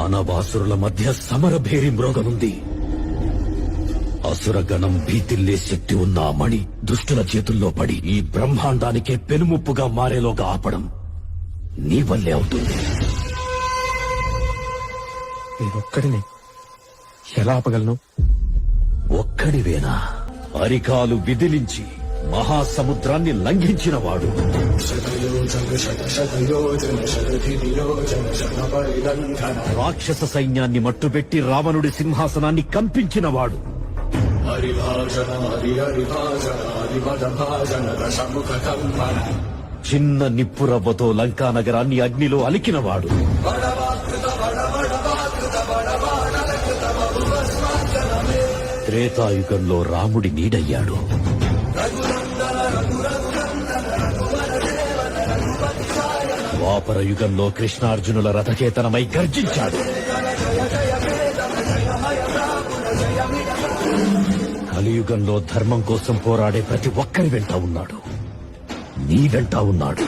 దానవాసురుల మధ్య సమరభేరి మ్రోగనుంది. అసురగణం భీతిల్లే శక్తి ఉన్న ఆ మణి దుష్టుల చేతుల్లో పడి ఈ బ్రహ్మాండానికే పెనుముప్పుగా మారేలోగా ఆపడం నీ వల్లే అవుతుంది. నేనొక్కడిని ఎలా ఆపగలను? ఒక్కడివేనా? అరికాలు విదిలించి మహాసముద్రాన్ని లంఘించినవాడు, రాక్షస సైన్యాన్ని మట్టుబెట్టి రావణుడి సింహాసనాన్ని కంపించినవాడు, చిన్న నిప్పురవ్వతో లంకా నగరాన్ని అగ్నిలో అలికినవాడు, త్రేతాయుగంలో రాముడి నీడయ్యాడు, ద్వాపర యుగంలో కృష్ణార్జునుల రథకేతనమై గర్జించాడు, కలియుగంలో ధర్మం కోసం పోరాడే ప్రతి ఒక్కరి వెంట ఉన్నాడు. నీ వెంట ఉన్నాడు.